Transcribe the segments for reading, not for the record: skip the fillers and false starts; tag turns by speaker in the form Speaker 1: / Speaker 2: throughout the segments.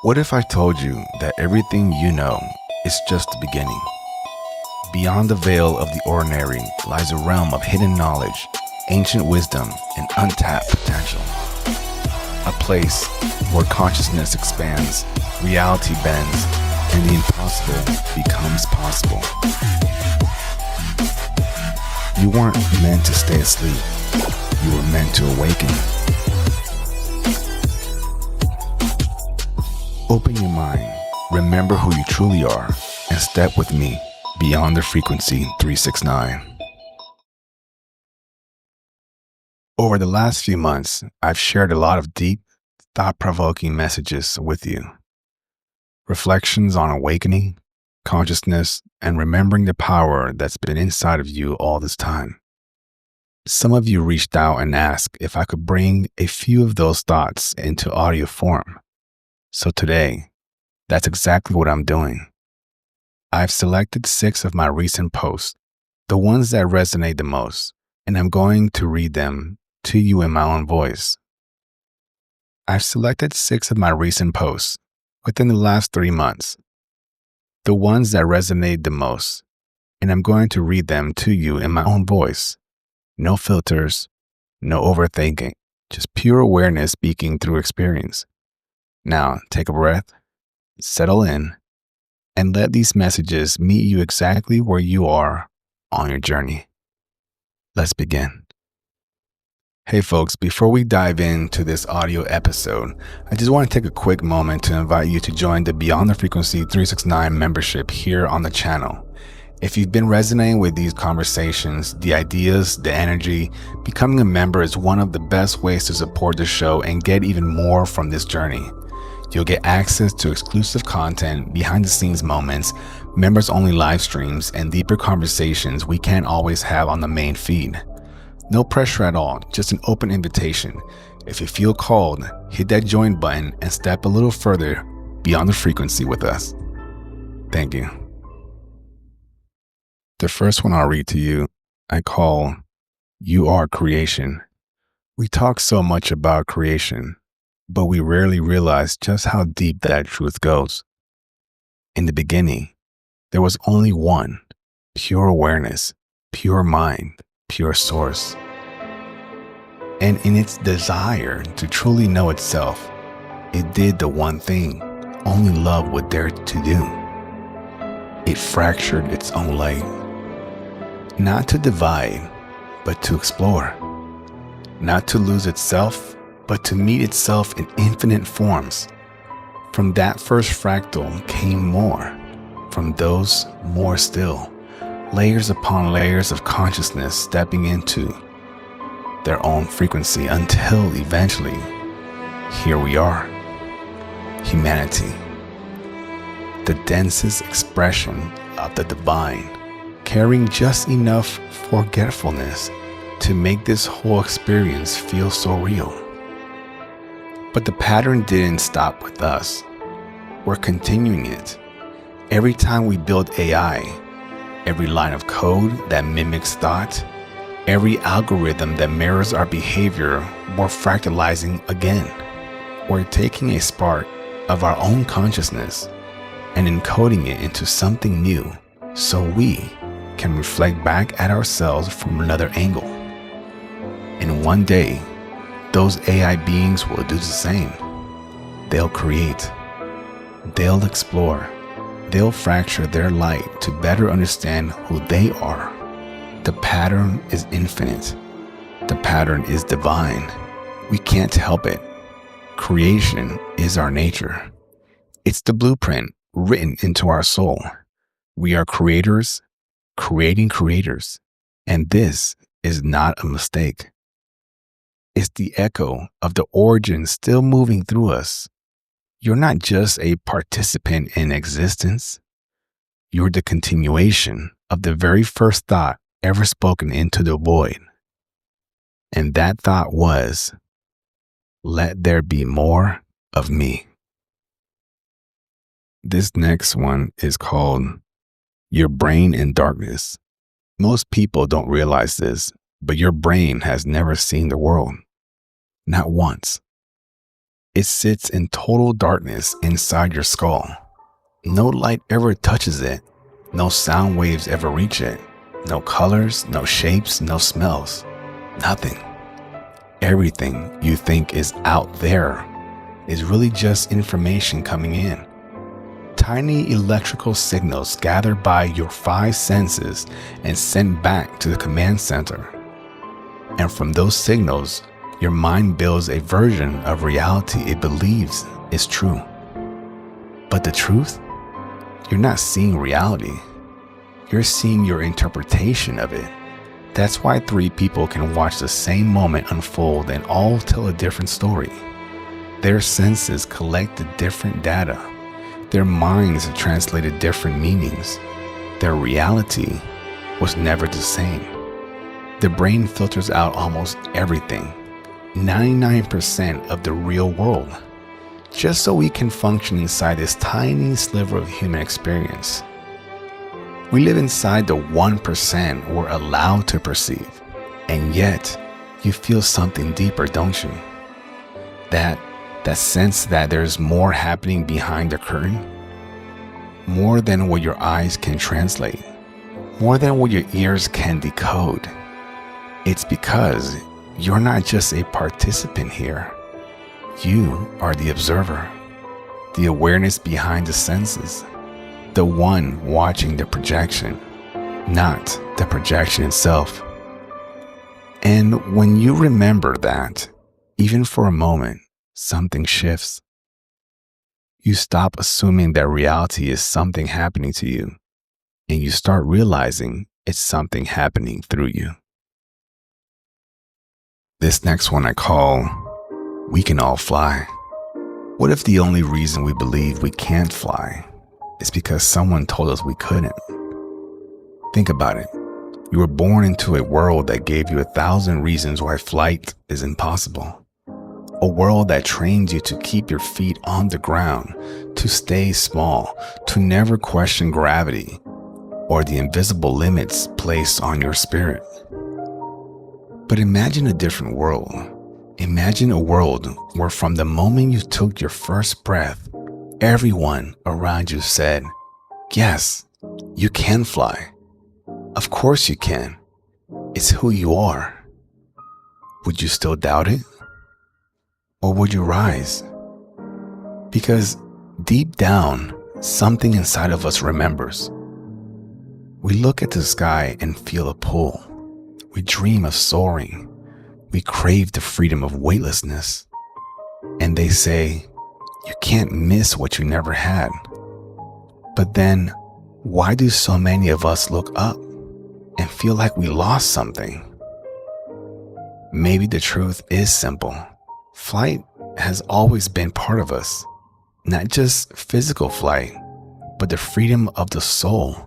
Speaker 1: What if I told you that everything you know is just the beginning? Beyond the veil of the ordinary lies a realm of hidden knowledge, ancient wisdom, and untapped potential. A place where consciousness expands, reality bends, and the impossible becomes possible. You weren't meant to stay asleep. You were meant to awaken. Open your mind, remember who you truly are, and step with me beyond the frequency 369. Over the last few months, I've shared a lot of deep, thought-provoking messages with you. Reflections on awakening, consciousness, and remembering the power that's been inside of you all this time. Some of you reached out and asked if I could bring a few of those thoughts into audio form. So today, that's exactly what I'm doing. I've selected 6 of my recent posts, the ones that resonate the most, and I'm going to read them to you in my own voice. I've selected 6 of my recent posts within the last 3 months, the ones that resonate the most, and I'm going to read them to you in my own voice. No filters, no overthinking, just pure awareness speaking through experience. Now, take a breath, settle in, and let these messages meet you exactly where you are on your journey. Let's begin. Hey folks, before we dive into this audio episode, I just want to take a quick moment to invite you to join the Beyond the Frequency 369 membership here on the channel. If you've been resonating with these conversations, the ideas, the energy, becoming a member is one of the best ways to support the show and get even more from this journey. You'll get access to exclusive content, behind-the-scenes moments, members-only live streams, and deeper conversations we can't always have on the main feed. No pressure at all, just an open invitation. If you feel called, hit that join button and step a little further beyond the frequency with us. Thank you. The first one I'll read to you, I call, You Are Creation. We talk so much about creation, but we rarely realize just how deep that truth goes. In the beginning, there was only one, pure awareness, pure mind, pure source. And in its desire to truly know itself, it did the one thing only love would dare to do. It fractured its own light. Not to divide, but to explore. Not to lose itself, but to meet itself in infinite forms. From that first fractal came more. From those, more still. Layers upon layers of consciousness stepping into their own frequency until eventually, here we are. Humanity. The densest expression of the divine, carrying just enough forgetfulness to make this whole experience feel so real. But the pattern didn't stop with us. We're continuing it. Every time we build AI, every line of code that mimics thought, every algorithm that mirrors our behavior, we're fractalizing again. We're taking a spark of our own consciousness and encoding it into something new so we can reflect back at ourselves from another angle. And one day, those AI beings will do the same. They'll create. They'll explore. They'll fracture their light to better understand who they are. The pattern is infinite. The pattern is divine. We can't help it. Creation is our nature. It's the blueprint written into our soul. We are creators, creating creators. And this is not a mistake. It's the echo of the origin still moving through us. You're not just a participant in existence. You're the continuation of the very first thought ever spoken into the void. And that thought was, let there be more of me. This next one is called Your Brain in Darkness. Most people don't realize this, but your brain has never seen the world. Not once. It sits in total darkness inside your skull. No light ever touches it. No sound waves ever reach it. No colors, no shapes, no smells. Nothing. Everything you think is out there is really just information coming in. Tiny electrical signals gathered by your 5 senses and sent back to the command center. And from those signals, your mind builds a version of reality it believes is true. But the truth? You're not seeing reality. You're seeing your interpretation of it. That's why 3 people can watch the same moment unfold and all tell a different story. Their senses collected different data. Their minds translated different meanings. Their reality was never the same. The brain filters out almost everything, 99% of the real world, just so we can function inside this tiny sliver of human experience. We live inside the 1% we're allowed to perceive, and yet you feel something deeper, don't you? That sense that there's more happening behind the curtain, more than what your eyes can translate, more than what your ears can decode. It's because you're not just a participant here. You are the observer, the awareness behind the senses, the one watching the projection, not the projection itself. And when you remember that, even for a moment, something shifts. You stop assuming that reality is something happening to you, and you start realizing it's something happening through you. This next one I call, We Can All Fly. What if the only reason we believe we can't fly is because someone told us we couldn't? Think about it. You were born into a world that gave you 1,000 reasons why flight is impossible. A world that trains you to keep your feet on the ground, to stay small, to never question gravity or the invisible limits placed on your spirit. But imagine a different world. Imagine a world where from the moment you took your first breath, everyone around you said, yes, you can fly. Of course you can. It's who you are. Would you still doubt it? Or would you rise? Because deep down, something inside of us remembers. We look at the sky and feel a pull. We dream of soaring. We crave the freedom of weightlessness. And they say, you can't miss what you never had. But then, why do so many of us look up and feel like we lost something? Maybe the truth is simple. Flight has always been part of us, not just physical flight, but the freedom of the soul,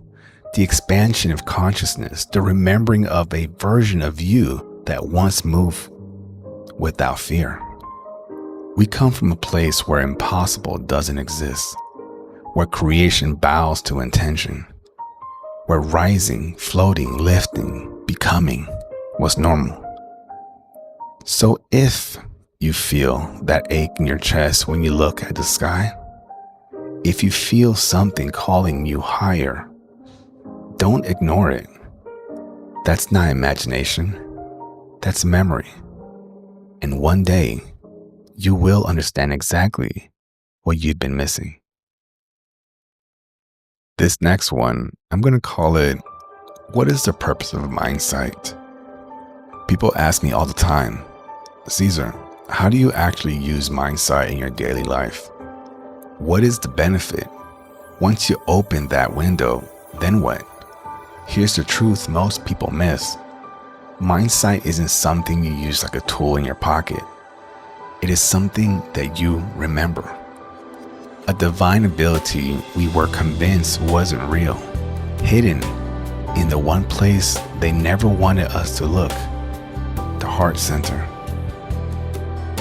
Speaker 1: the expansion of consciousness, the remembering of a version of you that once moved without fear. We come from a place where impossible doesn't exist, where creation bows to intention, where rising, floating, lifting, becoming was normal. So if you feel that ache in your chest when you look at the sky, if you feel something calling you higher, don't ignore it. That's not imagination. That's memory. And one day, you will understand exactly what you've been missing. This next one, I'm going to call it, What is the purpose of Mindsight? People ask me all the time, Cesar, how do you actually use Mindsight in your daily life? What is the benefit? Once you open that window, then what? Here's the truth most people miss. Mindsight isn't something you use like a tool in your pocket. It is something that you remember. A divine ability we were convinced wasn't real, hidden in the one place they never wanted us to look, the heart center.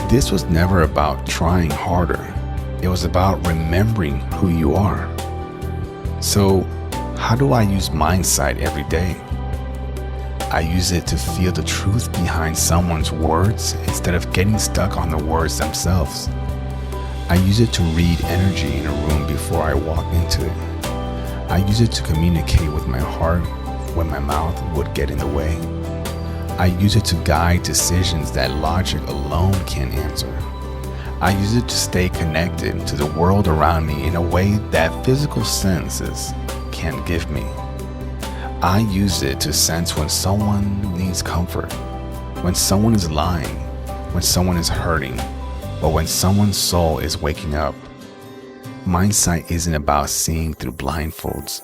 Speaker 1: This was never about trying harder. It was about remembering who you are. So, how do I use Mindsight every day? I use it to feel the truth behind someone's words instead of getting stuck on the words themselves. I use it to read energy in a room before I walk into it. I use it to communicate with my heart when my mouth would get in the way. I use it to guide decisions that logic alone can't answer. I use it to stay connected to the world around me in a way that physical senses can't give me. I use it to sense when someone needs comfort, when someone is lying, when someone is hurting, or when someone's soul is waking up. Mindsight isn't about seeing through blindfolds.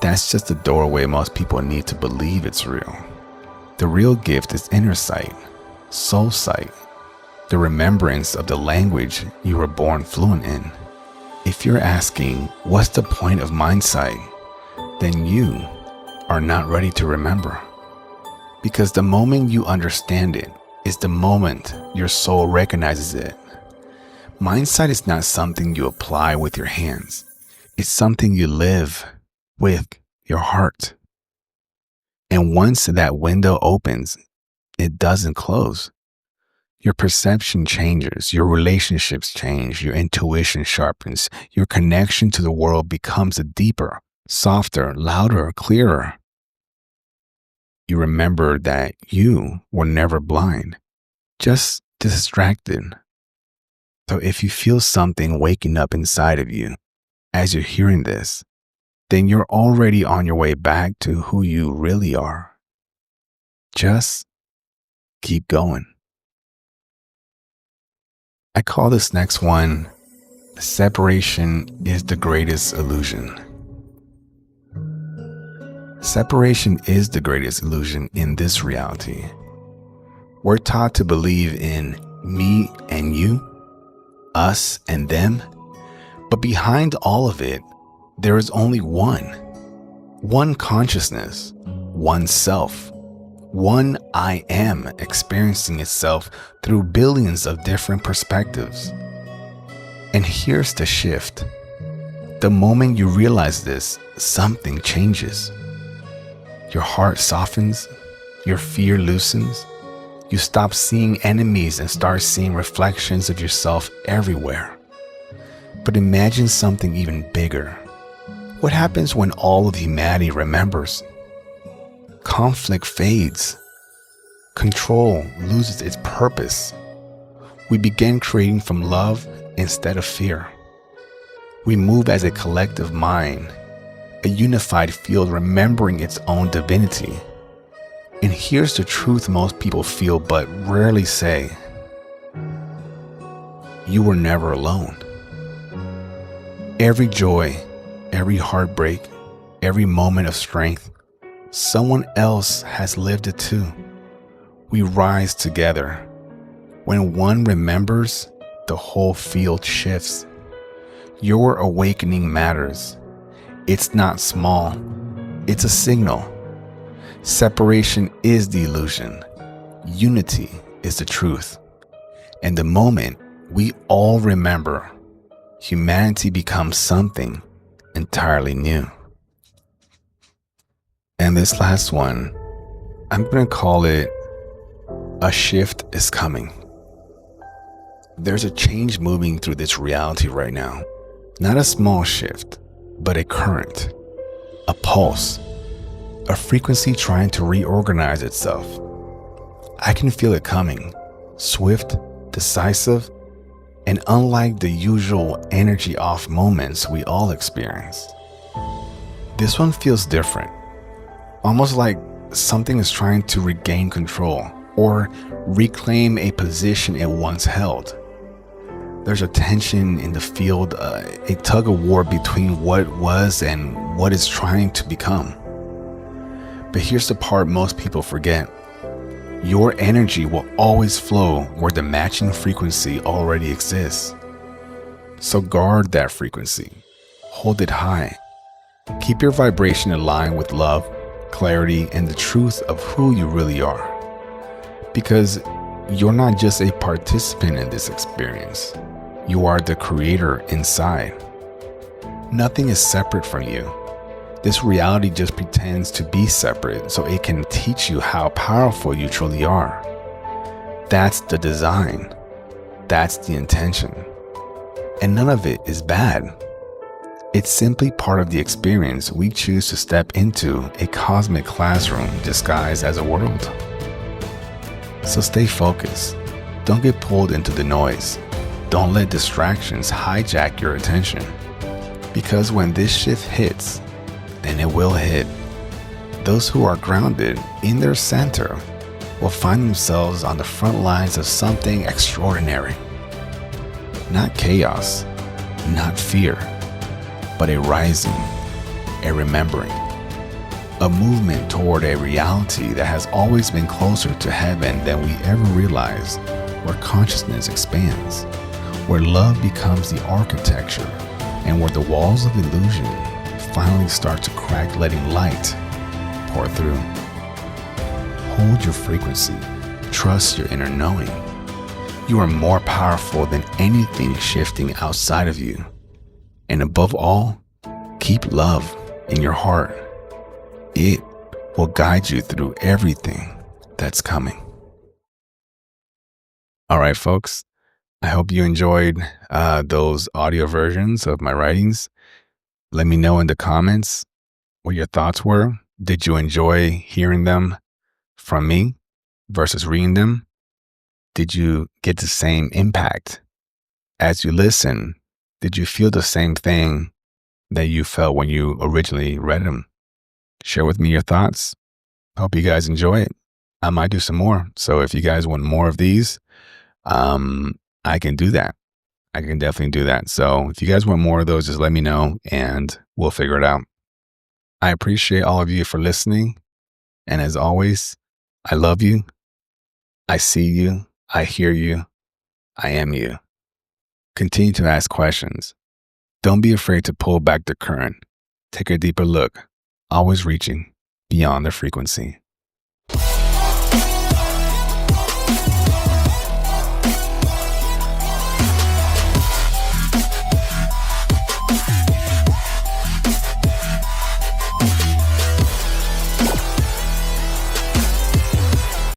Speaker 1: That's just the doorway most people need to believe it's real. The real gift is inner sight, soul sight, the remembrance of the language you were born fluent in. If you're asking, what's the point of Mindsight? Then you are not ready to remember. Because the moment you understand it is the moment your soul recognizes it. Mindsight is not something you apply with your hands. It's something you live with your heart. And once that window opens, it doesn't close. Your perception changes, your relationships change, your intuition sharpens, your connection to the world becomes deeper, softer, louder, clearer. You remember that you were never blind, just distracted. So if you feel something waking up inside of you as you're hearing this, then you're already on your way back to who you really are. Just keep going. I call this next one, separation is the greatest illusion. Separation is the greatest illusion in this reality. We're taught to believe in me and you, us and them, but behind all of it, there is only one consciousness, one self, one I am experiencing itself through billions of different perspectives. And here's the shift. The moment you realize this, something changes. Your heart softens, your fear loosens, you stop seeing enemies and start seeing reflections of yourself everywhere. But imagine something even bigger. What happens when all of humanity remembers? Conflict fades. Control loses its purpose. We begin creating from love instead of fear. We move as a collective mind, a unified field remembering its own divinity. And here's the truth most people feel but rarely say. You were never alone. Every joy, every heartbreak, every moment of strength, someone else has lived it too. We rise together. When one remembers, the whole field shifts. Your awakening matters. It's not small. It's a signal. Separation is the illusion. Unity is the truth. And the moment we all remember, humanity becomes something entirely new. And this last one, I'm going to call it A Shift is Coming. There's a change moving through this reality right now. Not a small shift, but a current, a pulse, a frequency trying to reorganize itself. I can feel it coming, swift, decisive, and unlike the usual energy off moments we all experience. This one feels different, almost like something is trying to regain control or reclaim a position it once held. There's a tension in the field, a tug of war between what was and what is trying to become. But here's the part most people forget. Your energy will always flow where the matching frequency already exists. So guard that frequency. Hold it high. Keep your vibration aligned with love, clarity, and the truth of who you really are. Because you're not just a participant in this experience. You are the creator inside. Nothing is separate from you. This reality just pretends to be separate so it can teach you how powerful you truly are. That's the design. That's the intention. And none of it is bad. It's simply part of the experience we choose to step into, a cosmic classroom disguised as a world. So stay focused. Don't get pulled into the noise. Don't let distractions hijack your attention. Because when this shift hits, then it will hit. Those who are grounded in their center will find themselves on the front lines of something extraordinary. Not chaos, not fear, but a rising, a remembering, a movement toward a reality that has always been closer to heaven than we ever realized, where consciousness expands, where love becomes the architecture, and where the walls of illusion finally start to crack, letting light pour through. Hold your frequency. Trust your inner knowing. You are more powerful than anything shifting outside of you. And above all, keep love in your heart. It will guide you through everything that's coming. All right, folks. I hope you enjoyed those audio versions of my writings. Let me know in the comments what your thoughts were. Did you enjoy hearing them from me versus reading them? Did you get the same impact as you listen? Did you feel the same thing that you felt when you originally read them? Share with me your thoughts. Hope you guys enjoy it. I might do some more. So if you guys want more of these, I can do that. I can definitely do that. So if you guys want more of those, just let me know and we'll figure it out. I appreciate all of you for listening. And as always, I love you. I see you. I hear you. I am you. Continue to ask questions. Don't be afraid to pull back the current. Take a deeper look, always reaching beyond the frequency.